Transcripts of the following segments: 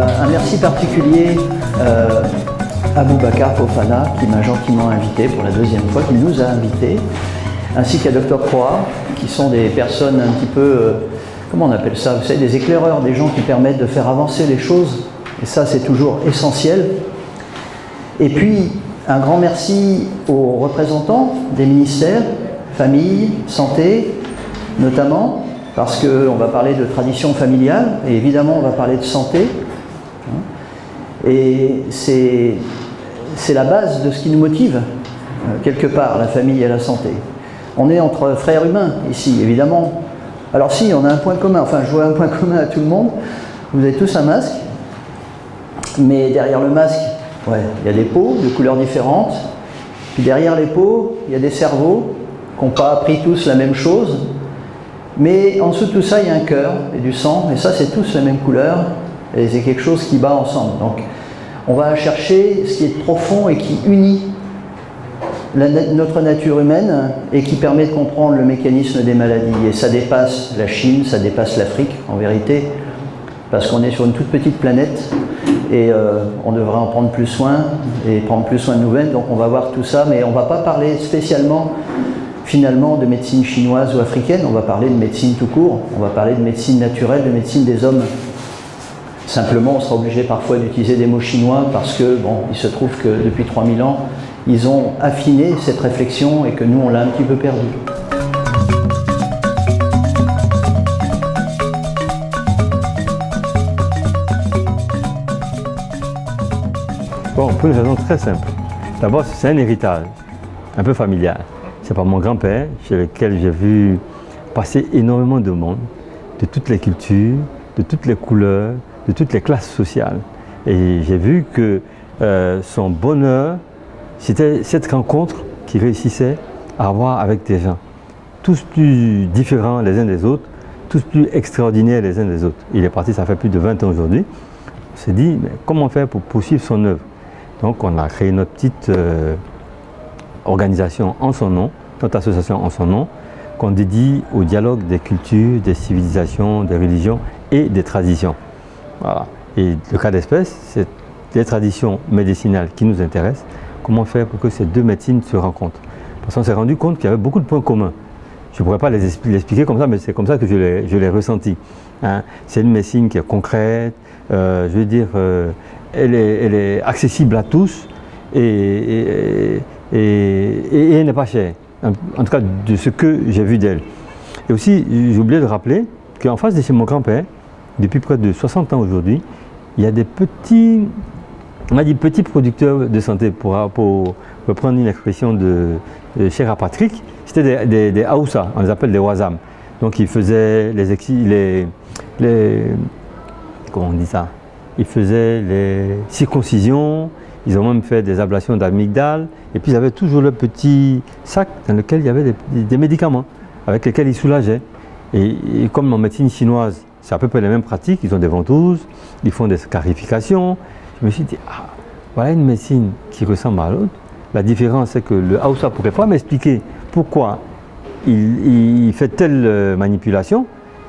Un merci particulier à Boubacar Fofana qui m'a gentiment invité pour la deuxième fois, qui nous a invités, ainsi qu'à Dr Croix, qui sont des personnes un petit peu, comment on appelle ça, vous savez, des éclaireurs, des gens qui permettent de faire avancer les choses, et ça c'est toujours essentiel. Et puis un grand merci aux représentants des ministères, famille, santé, notamment, parce qu'on va parler de tradition familiale, et évidemment on va parler de santé. Et c'est la base de ce qui nous motive, quelque part, la famille et la santé. On est entre frères humains, ici, évidemment. Alors si, on a un point commun, enfin je vois un point commun à tout le monde. Vous avez tous un masque, mais derrière le masque, ouais, il y a des peaux de couleurs différentes. Puis derrière les peaux, il y a des cerveaux qui n'ont pas appris tous la même chose. Mais en dessous de tout ça, il y a un cœur et du sang, et ça, c'est tous la même couleur. Et c'est quelque chose qui bat ensemble. Donc, on va chercher ce qui est profond et qui unit notre nature humaine et qui permet de comprendre le mécanisme des maladies. Et ça dépasse la Chine, ça dépasse l'Afrique, en vérité, parce qu'on est sur une toute petite planète et on devrait en prendre plus soin et prendre plus soin de nous-mêmes. Donc, on va voir tout ça, mais on ne va pas parler spécialement, finalement, de médecine chinoise ou africaine. On va parler de médecine tout court. On va parler de médecine naturelle, de médecine des hommes. Simplement, on sera obligé parfois d'utiliser des mots chinois parce que, bon, il se trouve que depuis 3000 ans, ils ont affiné cette réflexion et que nous, on l'a un petit peu perdue. Bon, pour une raison très simple. D'abord, c'est un héritage, un peu familial. C'est par mon grand-père, chez lequel j'ai vu passer énormément de monde, de toutes les cultures, de toutes les couleurs, de toutes les classes sociales. Et j'ai vu que son bonheur, c'était cette rencontre qu'il réussissait à avoir avec des gens, tous plus différents les uns des autres, tous plus extraordinaires les uns des autres. Il est parti, ça fait plus de 20 ans aujourd'hui. On s'est dit, mais comment faire pour poursuivre son œuvre? Donc on a créé notre petite organisation en son nom, notre association en son nom, qu'on dédie au dialogue des cultures, des civilisations, des religions et des traditions. Voilà. Et le cas d'espèce, c'est les traditions médicinales qui nous intéressent. Comment faire pour que ces deux médecines se rencontrent? Parce qu'on s'est rendu compte qu'il y avait beaucoup de points communs. Je ne pourrais pas l'expliquer comme ça, mais c'est comme ça que je l'ai ressenti. Hein. C'est une médecine qui est concrète, je veux dire, elle est accessible à tous et elle n'est pas chère. En tout cas, de ce que j'ai vu d'elle. Et aussi, j'ai oublié de rappeler qu'en face de chez mon grand-père, depuis près de 60 ans aujourd'hui, il y a des petits, on m'a dit petits producteurs de santé, pour reprendre une expression de cher Patrick, c'était des Haoussa, on les appelle des Wazam. Donc ils faisaient comment on dit ça? Ils faisaient les circoncisions, ils ont même fait des ablations d'amygdale, et puis ils avaient toujours le petit sac dans lequel il y avait des médicaments, avec lesquels ils soulageaient. Et comme en médecine chinoise, c'est à peu près les mêmes pratiques, ils ont des ventouses, ils font des scarifications. Je me suis dit, ah, voilà une médecine qui ressemble à l'autre. La différence, c'est que le Haoussa ne pourrait pas m'expliquer pourquoi il fait telle manipulation.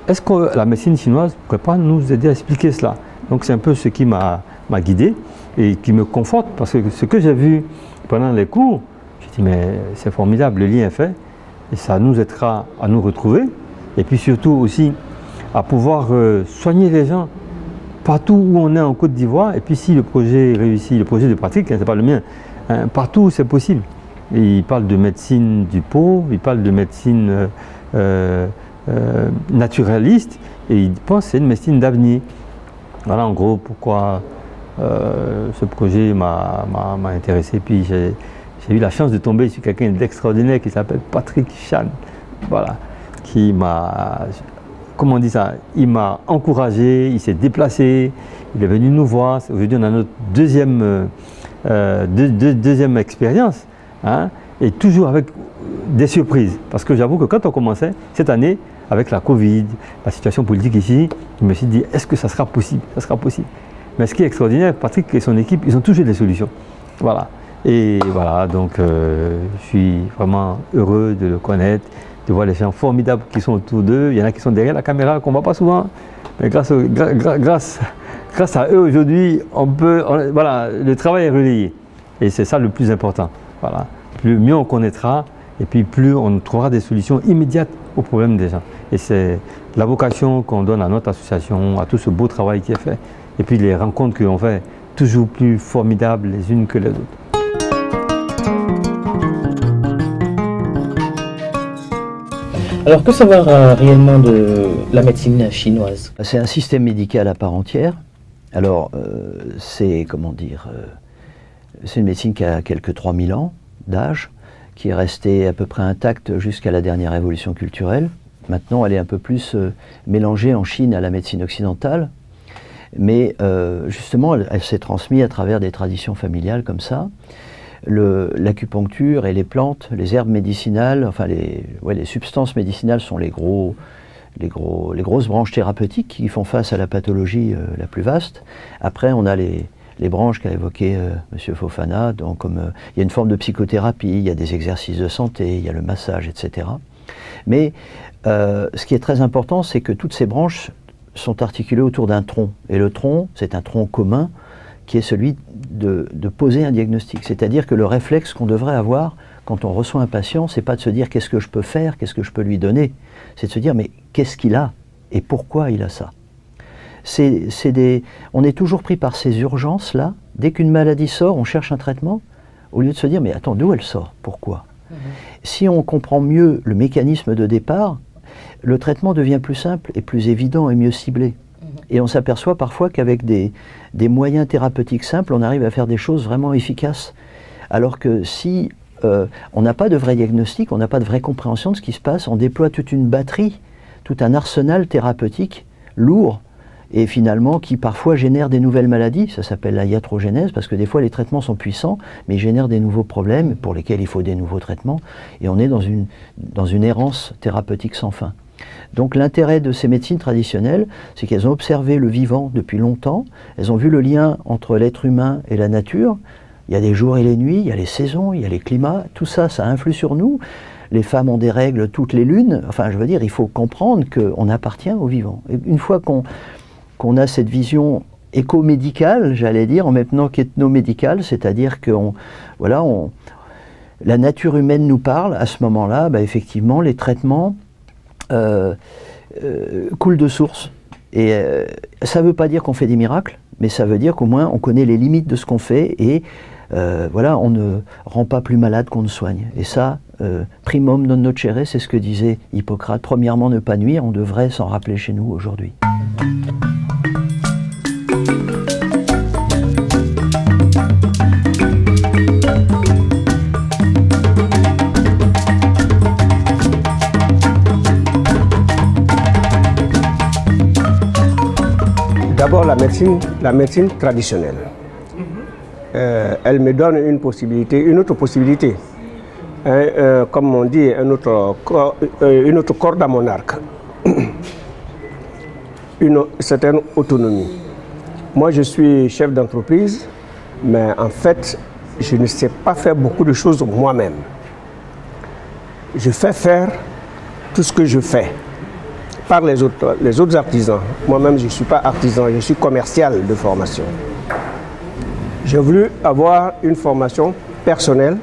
Est-ce que la médecine chinoise ne pourrait pas nous aider à expliquer cela? Donc c'est un peu ce qui m'a guidé et qui me conforte, parce que ce que j'ai vu pendant les cours, j'ai dit, mais c'est formidable, le lien est fait, et ça nous aidera à nous retrouver, et puis surtout aussi à pouvoir soigner les gens partout où on est en Côte d'Ivoire. Et puis si le projet réussit, le projet de Patrick, hein, ce n'est pas le mien, hein, partout où c'est possible. Et il parle de médecine du pauvre, il parle de médecine naturaliste, et il pense que c'est une médecine d'avenir. Voilà en gros pourquoi ce projet m'a intéressé. Puis j'ai eu la chance de tomber sur quelqu'un d'extraordinaire qui s'appelle Patrick Chan, voilà, qui m'a... Comment on dit ça? Il m'a encouragé, il s'est déplacé, il est venu nous voir. Aujourd'hui, on a notre deuxième expérience, hein, et toujours avec des surprises. Parce que j'avoue que quand on commençait cette année, avec la Covid, la situation politique ici, je me suis dit, est-ce que ça sera possible? Ça sera possible. Mais ce qui est extraordinaire, Patrick et son équipe, ils ont toujours des solutions. Voilà. Et voilà, donc je suis vraiment heureux de le connaître, de voir les gens formidables qui sont autour d'eux. Il y en a qui sont derrière la caméra, qu'on ne voit pas souvent. Mais grâce grâce à eux aujourd'hui, voilà, le travail est relayé. Et c'est ça le plus important. Voilà. Plus mieux on connaîtra, et puis plus on trouvera des solutions immédiates aux problèmes des gens. Et c'est la vocation qu'on donne à notre association, à tout ce beau travail qui est fait, et puis les rencontres que l'on fait, toujours plus formidables les unes que les autres. Alors que savoir réellement de la médecine chinoise? C'est un système médical à part entière. Alors c'est, comment dire, c'est une médecine qui a quelques 3000 ans d'âge, qui est restée à peu près intacte jusqu'à la dernière évolution culturelle. Maintenant elle est un peu plus mélangée en Chine à la médecine occidentale, mais justement elle s'est transmise à travers des traditions familiales comme ça. L'acupuncture et les plantes, les herbes médicinales, enfin les substances médicinales sont les grosses branches thérapeutiques qui font face à la pathologie la plus vaste. Après on a les branches qu'a évoqué M. Fofana, donc comme il y a une forme de psychothérapie, il y a des exercices de santé, il y a le massage, etc. Mais ce qui est très important, c'est que toutes ces branches sont articulées autour d'un tronc. Et le tronc, c'est un tronc commun qui est celui de poser un diagnostic. C'est-à-dire que le réflexe qu'on devrait avoir quand on reçoit un patient, c'est pas de se dire qu'est-ce que je peux faire, qu'est-ce que je peux lui donner, c'est de se dire mais qu'est-ce qu'il a et pourquoi il a ça. On est toujours pris par ces urgences-là. Dès qu'une maladie sort, on cherche un traitement, au lieu de se dire mais attends, d'où elle sort, pourquoi. Si on comprend mieux le mécanisme de départ, le traitement devient plus simple et plus évident et mieux ciblé. Et on s'aperçoit parfois qu'avec des moyens thérapeutiques simples, on arrive à faire des choses vraiment efficaces. Alors que si on n'a pas de vrai diagnostic, on n'a pas de vraie compréhension de ce qui se passe, on déploie toute une batterie, tout un arsenal thérapeutique lourd, et finalement qui parfois génère des nouvelles maladies. Ça s'appelle la iatrogénèse, parce que des fois les traitements sont puissants, mais ils génèrent des nouveaux problèmes pour lesquels il faut des nouveaux traitements, et on est dans une errance thérapeutique sans fin. Donc l'intérêt de ces médecines traditionnelles, c'est qu'elles ont observé le vivant depuis longtemps, elles ont vu le lien entre l'être humain et la nature. Il y a les jours et les nuits, il y a les saisons, il y a les climats, tout ça, ça influe sur nous. Les femmes ont des règles toutes les lunes, enfin je veux dire, il faut comprendre qu'on appartient au vivant. Et une fois qu'on a cette vision éco-médicale, j'allais dire, en même temps qu'ethno-médicale, c'est-à-dire que la nature humaine nous parle, à ce moment-là, effectivement, les traitements coule de source. Et ça ne veut pas dire qu'on fait des miracles, mais ça veut dire qu'au moins on connaît les limites de ce qu'on fait et on ne rend pas plus malade qu'on ne soigne. Et ça, primum non nocere, c'est ce que disait Hippocrate. Premièrement, ne pas nuire, on devrait s'en rappeler chez nous aujourd'hui. D'abord, la médecine traditionnelle. Elle me donne une autre possibilité. Comme on dit, une autre corde à mon arc. Une certaine autonomie. Moi, je suis chef d'entreprise, mais en fait, je ne sais pas faire beaucoup de choses moi-même. Je fais faire tout ce que je fais par les autres artisans. Moi-même, je ne suis pas artisan, je suis commercial de formation. J'ai voulu avoir une formation personnelle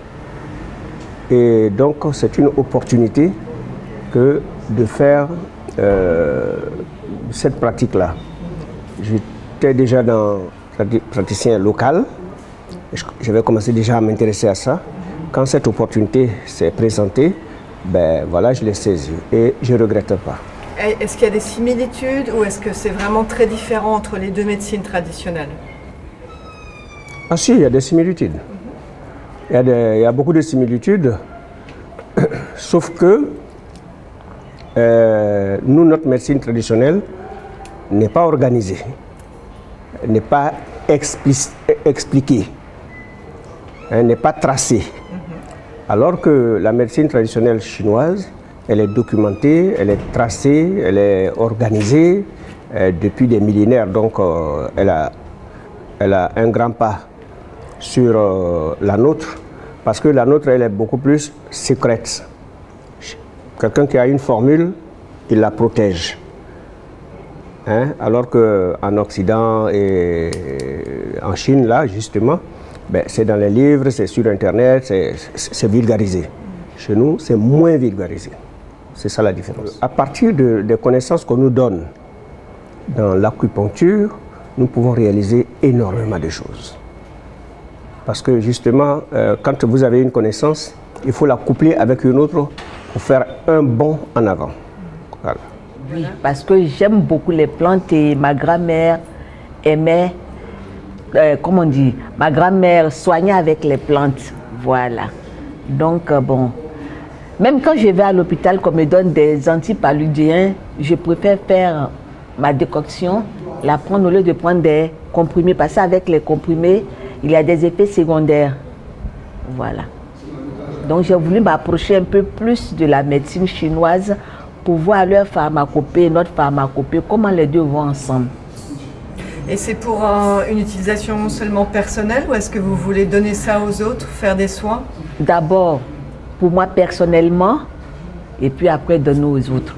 et donc c'est une opportunité que de faire cette pratique-là. J'étais déjà praticien local, je vais commencer déjà à m'intéresser à ça. Quand cette opportunité s'est présentée, voilà, je l'ai saisie et je ne regrette pas. Est-ce qu'il y a des similitudes ou est-ce que c'est vraiment très différent entre les deux médecines traditionnelles? Ah si, il y a des similitudes. Il y a beaucoup de similitudes, sauf que nous, notre médecine traditionnelle n'est pas organisée, n'est pas expliquée, n'est pas tracée. Alors que la médecine traditionnelle chinoise, elle est documentée, elle est tracée, elle est organisée depuis des millénaires. Donc elle a un grand pas sur la nôtre, parce que la nôtre, elle est beaucoup plus secrète. Quelqu'un qui a une formule, il la protège. Hein, alors qu'en Occident et en Chine, là, justement, ben, c'est dans les livres, c'est sur Internet, c'est vulgarisé. Chez nous, c'est moins vulgarisé. C'est ça la différence. À partir des connaissances qu'on nous donne dans l'acupuncture, nous pouvons réaliser énormément de choses. Parce que justement, quand vous avez une connaissance, il faut la coupler avec une autre pour faire un bond en avant. Voilà. Oui, parce que j'aime beaucoup les plantes et ma grand-mère aimait, comment on dit, ma grand-mère soignait avec les plantes. Voilà. Donc, bon, même quand je vais à l'hôpital, qu'on me donne des antipaludiens, je préfère faire ma décoction, la prendre au lieu de prendre des comprimés, parce qu'avec les comprimés, il y a des effets secondaires. Voilà. Donc j'ai voulu m'approcher un peu plus de la médecine chinoise pour voir leur pharmacopée et notre pharmacopée, comment les deux vont ensemble. Et c'est pour une utilisation seulement personnelle ou est-ce que vous voulez donner ça aux autres, faire des soins? D'abord, pour moi personnellement, et puis après donner aux autres.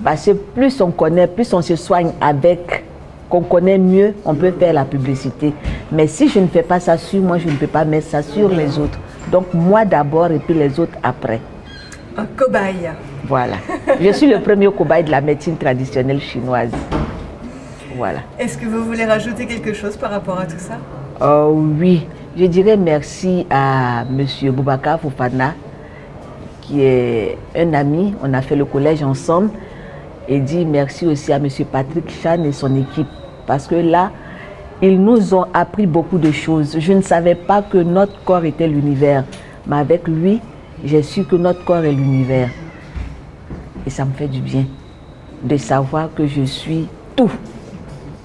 Parce que plus on connaît, plus on se soigne avec, qu'on connaît mieux, on peut faire la publicité. Mais si je ne fais pas ça sur moi, je ne peux pas mettre ça sur les autres. Donc moi d'abord et puis les autres après. Un cobaye. Voilà. Je suis le premier cobaye de la médecine traditionnelle chinoise. Voilà. Est-ce que vous voulez rajouter quelque chose par rapport à tout ça? Oui, je dirais merci à M. Boubacar Fofana, qui est un ami. On a fait le collège ensemble. Et dit merci aussi à M. Patrick Chan et son équipe. Parce que là, ils nous ont appris beaucoup de choses. Je ne savais pas que notre corps était l'univers. Mais avec lui, j'ai su que notre corps est l'univers. Et ça me fait du bien de savoir que je suis tout.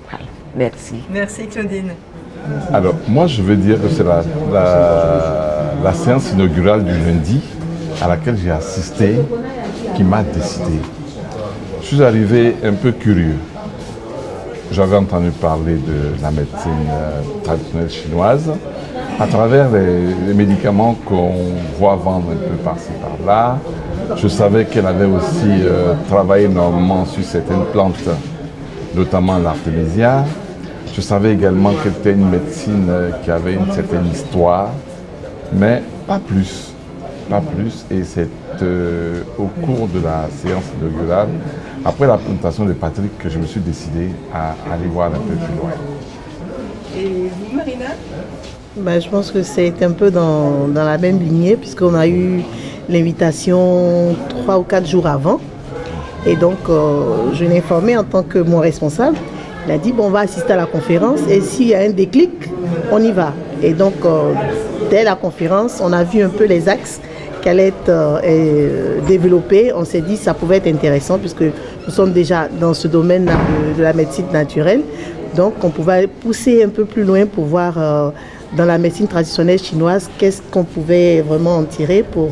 Voilà. Merci. Merci Claudine. Alors, moi je veux dire que c'est la séance inaugurale du lundi à laquelle j'ai assisté qui m'a décidé. Je suis arrivé un peu curieux. J'avais entendu parler de la médecine traditionnelle chinoise à travers les médicaments qu'on voit vendre un peu par-ci par-là. Je savais qu'elle avait aussi travaillé énormément sur certaines plantes, notamment l'artémisia. Je savais également qu'elle était une médecine qui avait une certaine histoire, mais pas plus. Pas plus. Et c'est au cours de la séance inaugurale, après la présentation de Patrick, que je me suis décidé à aller voir un peu plus loin. Et vous, Marina? Je pense que c'est un peu dans la même lignée, puisqu'on a eu l'invitation 3 ou 4 jours avant. Et donc, je l'ai informé en tant que mon responsable. Il a dit, bon, on va assister à la conférence et s'il y a un déclic, on y va. Et donc, dès la conférence, on a vu un peu les axes qui allaient être développés. On s'est dit que ça pouvait être intéressant puisque nous sommes déjà dans ce domaine de la médecine naturelle. Donc, on pouvait pousser un peu plus loin pour voir dans la médecine traditionnelle chinoise qu'est-ce qu'on pouvait vraiment en tirer pour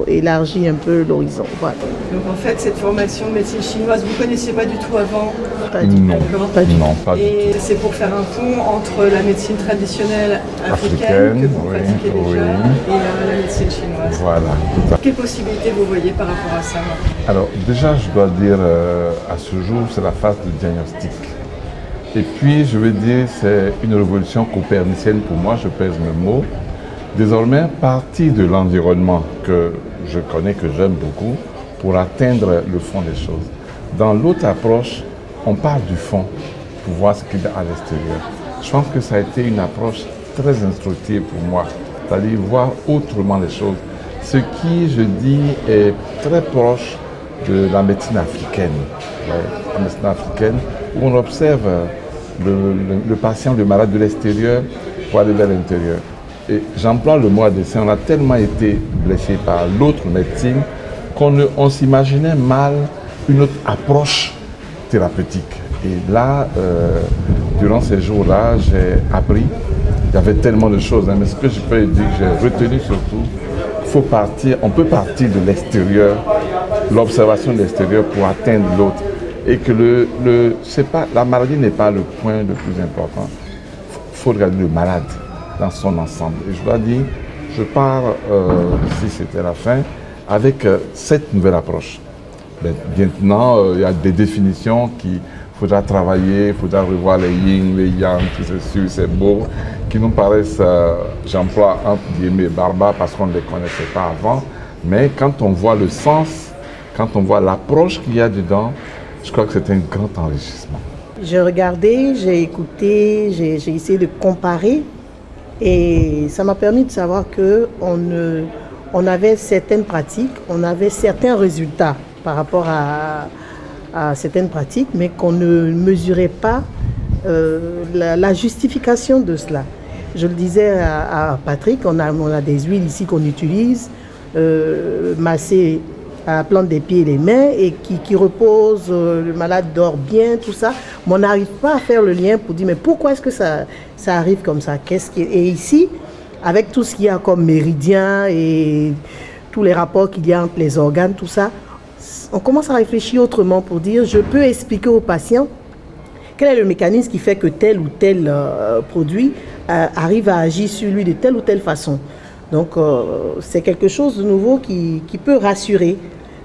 élargir un peu l'horizon. Voilà. Donc en fait, cette formation de médecine chinoise, vous ne connaissiez pas du tout avant? Pas du tout. Non, Pas du non, pas du tout. Et c'est pour faire un pont entre la médecine traditionnelle africaine que vous pratiquez déjà et la médecine chinoise. Voilà. Quelles possibilités vous voyez par rapport à ça? Alors déjà, je dois dire, à ce jour, c'est la phase de diagnostic. Et puis, je veux dire, c'est une révolution copernicienne pour moi, je pèse mes mots. Désormais, partir de l'environnement que je connais, que j'aime beaucoup, pour atteindre le fond des choses. Dans l'autre approche, on parle du fond pour voir ce qu'il y a à l'extérieur. Je pense que ça a été une approche très instructive pour moi, c'est-à-dire voir autrement les choses. Ce qui, je dis, est très proche de la médecine africaine. La médecine africaine, où on observe le patient, le malade de l'extérieur pour aller vers l'intérieur. Et j'emploie le mot à dessein, on a tellement été blessé par l'autre médecine qu'on s'imaginait mal une autre approche thérapeutique. Et là, durant ces jours-là, j'ai appris, il y avait tellement de choses, mais ce que je peux dire, j'ai retenu surtout, faut partir, on peut partir de l'extérieur, l'observation de l'extérieur pour atteindre l'autre. Et que la maladie n'est pas le point le plus important. Il faut regarder le malade dans son ensemble. Et je dois dire, je pars, si c'était la fin, avec cette nouvelle approche. Mais maintenant, il y a des définitions qui faudra travailler, il faudra revoir les yin, les yang, tout ceci, c'est beau, qui nous paraissent, j'emploie entre guillemets, barbares parce qu'on ne les connaissait pas avant. Mais quand on voit le sens, quand on voit l'approche qu'il y a dedans, je crois que c'est un grand enrichissement. J'ai regardé, j'ai écouté, j'ai essayé de comparer et ça m'a permis de savoir qu'on avait certaines pratiques, on avait certains résultats par rapport à certaines pratiques, mais qu'on ne mesurait pas la justification de cela. Je le disais à Patrick, on a des huiles ici qu'on utilise, massées à la plante des pieds et des mains et qui repose, le malade dort bien, tout ça. Mais on n'arrive pas à faire le lien pour dire mais pourquoi est-ce que ça arrive comme ça? Et ici, avec tout ce qu'il y a comme méridien et tous les rapports qu'il y a entre les organes, tout ça, on commence à réfléchir autrement pour dire je peux expliquer au patient quel est le mécanisme qui fait que tel ou tel produit arrive à agir sur lui de telle ou telle façon. Donc c'est quelque chose de nouveau qui peut rassurer.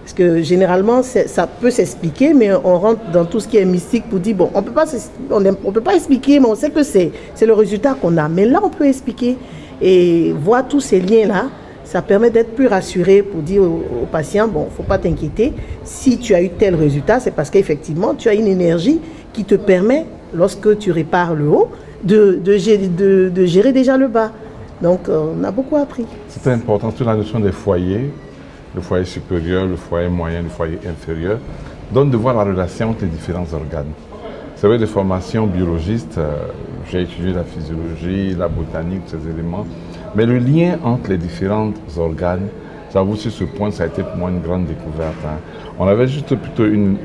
Parce que généralement, ça peut s'expliquer, mais on rentre dans tout ce qui est mystique pour dire, bon, on peut pas expliquer, mais on sait que c'est le résultat qu'on a. Mais là, on peut expliquer et voir tous ces liens-là. Ça permet d'être plus rassuré pour dire au patient, bon, il ne faut pas t'inquiéter. Si tu as eu tel résultat, c'est parce qu'effectivement, tu as une énergie qui te permet, lorsque tu répares le haut, de gérer déjà le bas. Donc, on a beaucoup appris. C'est important sur la notion des foyers, le foyer supérieur, le foyer moyen, le foyer inférieur, donc de voir la relation entre les différents organes. C'est vrai, des formations biologistes, j'ai étudié la physiologie, la botanique, ces éléments, mais le lien entre les différents organes, j'avoue, sur ce point, ça a été pour moi une grande découverte. Hein. On avait juste plutôt une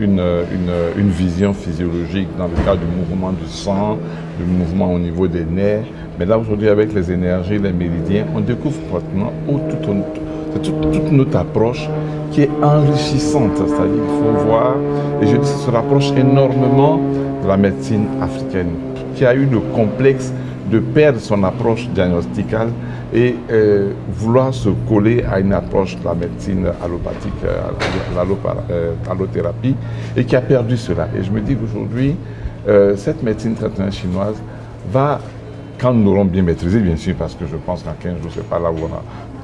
vision physiologique dans le cadre du mouvement du sang, du mouvement au niveau des nerfs. Mais là, aujourd'hui, avec les énergies, les méridiens, on découvre pratiquement toute notre approche qui est enrichissante. C'est-à-dire qu'il faut voir, et je dis que ça se rapproche énormément de la médecine africaine, qui a eu le complexe de perdre son approche diagnosticale et vouloir se coller à une approche de la médecine allopathique, allothérapie, et qui a perdu cela. Et je me dis qu'aujourd'hui, cette médecine traditionnelle chinoise va, quand nous l'aurons bien maîtrisée, bien sûr, parce que je pense qu'en 15 jours, ce n'est pas là où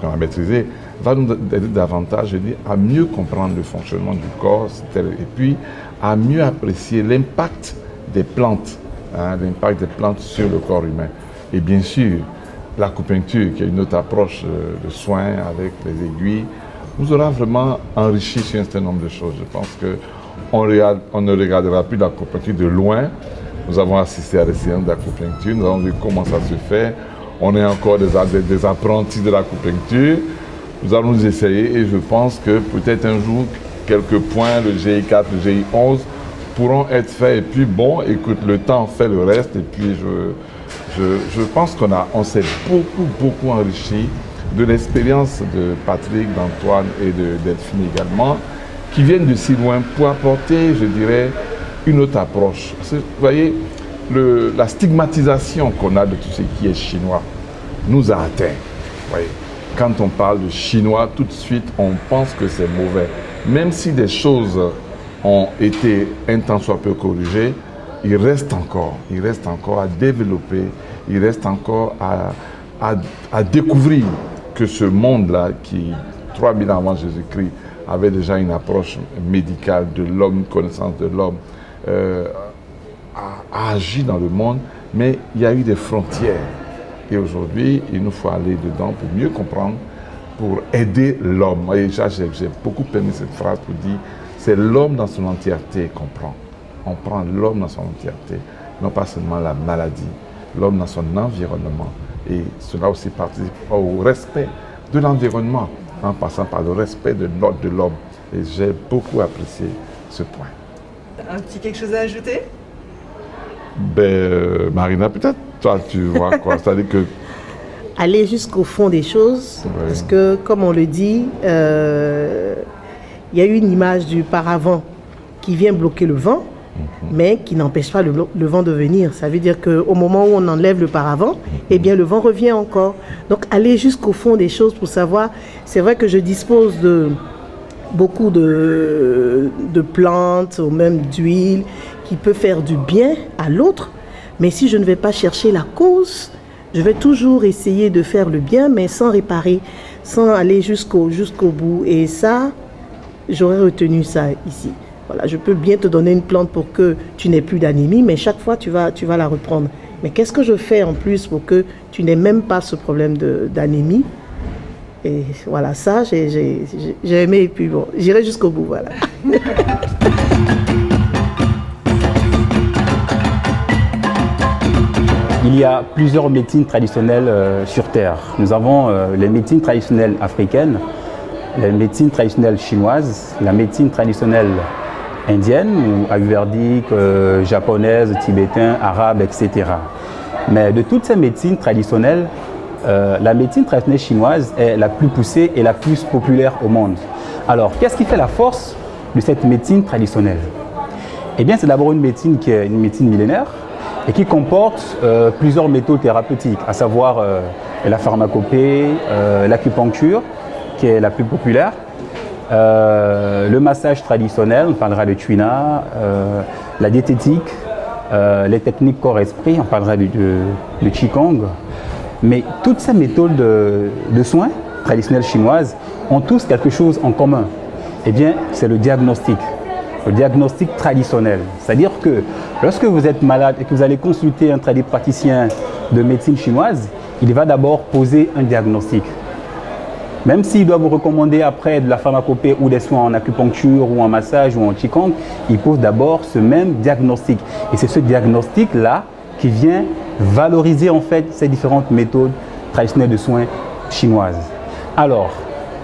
on a maîtrisé, va nous aider davantage, je dis, à mieux comprendre le fonctionnement du corps, et puis à mieux apprécier l'impact des plantes, hein, l'impact des plantes sur le corps humain. Et bien sûr, l'acupuncture, qui est une autre approche de soins avec les aiguilles, nous aura vraiment enrichi sur un certain nombre de choses. Je pense qu'on ne regardera plus l'acupuncture de loin. Nous avons assisté à des séances d'acupuncture, nous avons vu comment ça se fait. On est encore des apprentis de l'acupuncture. Nous allons nous essayer et je pense que peut-être un jour, quelques points, le GI4, le GI11, pourront être faits. Et puis bon, écoute, le temps fait le reste. Et puis je pense qu'on s'est beaucoup enrichi de l'expérience de Patrick, d'Antoine et de Delphine également, qui viennent de si loin pour apporter, je dirais, une autre approche. Vous voyez, la stigmatisation qu'on a de tout ce qui est chinois nous a atteints. Vous voyez, quand on parle de chinois, tout de suite, on pense que c'est mauvais. Même si des choses ont été un tant soit peu corrigées, il reste encore à développer, il reste encore à découvrir que ce monde-là, qui 3000 ans avant Jésus-Christ, avait déjà une approche médicale de l'homme, une connaissance de l'homme, a agi dans le monde, mais il y a eu des frontières. Et aujourd'hui, il nous faut aller dedans pour mieux comprendre, pour aider l'homme. Et j'ai beaucoup aimé cette phrase pour dire, c'est l'homme dans son entièreté qu'on prend. On prend l'homme dans son entièreté, non pas seulement la maladie, l'homme dans son environnement. Et cela aussi participe au respect de l'environnement, en passant par le respect de l'homme. Et j'ai beaucoup apprécié ce point. Un petit quelque chose à ajouter? Marina, peut-être toi tu vois quoi, c'est-à-dire que... Aller jusqu'au fond des choses, oui. Parce que comme on le dit, il y a eu une image du paravent qui vient bloquer le vent, mais qui n'empêche pas le vent de venir. Ça veut dire qu'au moment où on enlève le paravent, eh bien le vent revient encore. Donc aller jusqu'au fond des choses pour savoir, c'est vrai que je dispose de beaucoup de plantes ou même d'huile qui peut faire du bien à l'autre, mais si je ne vais pas chercher la cause, je vais toujours essayer de faire le bien, mais sans réparer, sans aller jusqu'au bout. Et ça, j'aurais retenu ça ici. Voilà, je peux bien te donner une plante pour que tu n'aies plus d'anémie, mais chaque fois, tu vas la reprendre. Mais qu'est-ce que je fais en plus pour que tu n'aies même pas ce problème d'anémie? Et voilà, ça, j'ai aimé, et puis bon, j'irai jusqu'au bout, voilà. Il y a plusieurs médecines traditionnelles sur Terre. Nous avons les médecines traditionnelles africaines, les médecines traditionnelles chinoises, la médecine traditionnelle indienne, ou ayurvédique, japonaise, tibétain, arabe, etc. Mais de toutes ces médecines traditionnelles, la médecine traditionnelle chinoise est la plus poussée et la plus populaire au monde. Alors, qu'est-ce qui fait la force de cette médecine traditionnelle? Eh bien, c'est d'abord une médecine qui est une médecine millénaire et qui comporte plusieurs méthodes thérapeutiques, à savoir la pharmacopée, l'acupuncture, qui est la plus populaire, le massage traditionnel, on parlera de Tuina, la diététique, les techniques corps-esprit, on parlera de Qigong. Mais toutes ces méthodes de soins traditionnelles chinoises ont tous quelque chose en commun. Eh bien, c'est le diagnostic traditionnel. C'est-à-dire que lorsque vous êtes malade et que vous allez consulter un praticien de médecine chinoise, il va d'abord poser un diagnostic. Même s'il doit vous recommander après de la pharmacopée ou des soins en acupuncture ou en massage ou en Qigong, il pose d'abord ce même diagnostic. Et c'est ce diagnostic-là qui vient valoriser en fait ces différentes méthodes traditionnelles de soins chinoises. Alors,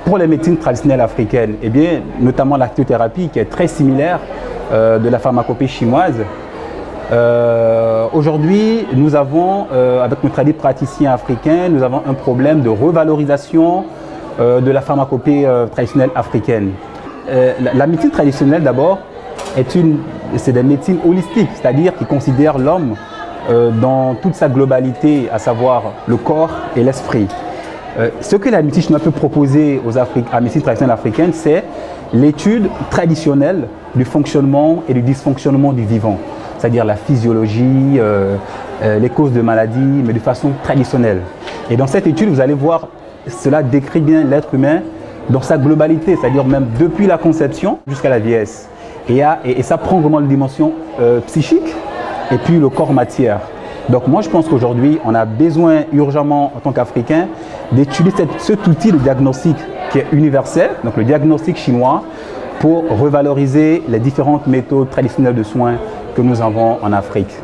pour les médecines traditionnelles africaines, eh bien, notamment la phytothérapie qui est très similaire de la pharmacopée chinoise, aujourd'hui, nous avons, avec nos praticiens africains, nous avons un problème de revalorisation de la pharmacopée traditionnelle africaine. La médecine traditionnelle, d'abord, c'est des médecines holistiques, c'est-à-dire qui considèrent l'homme dans toute sa globalité, à savoir le corps et l'esprit. Ce que la médecine chinoise peut proposer à la médecine traditionnelle africaine, c'est l'étude traditionnelle du fonctionnement et du dysfonctionnement du vivant, c'est-à-dire la physiologie, les causes de maladies, mais de façon traditionnelle. Et dans cette étude, vous allez voir, cela décrit bien l'être humain dans sa globalité, c'est-à-dire même depuis la conception jusqu'à la vieillesse. Et ça prend vraiment une dimension psychique et puis le corps matière. Donc moi je pense qu'aujourd'hui on a besoin urgemment en tant qu'Africain d'étudier cet outil de diagnostic qui est universel, donc le diagnostic chinois, pour revaloriser les différentes méthodes traditionnelles de soins que nous avons en Afrique.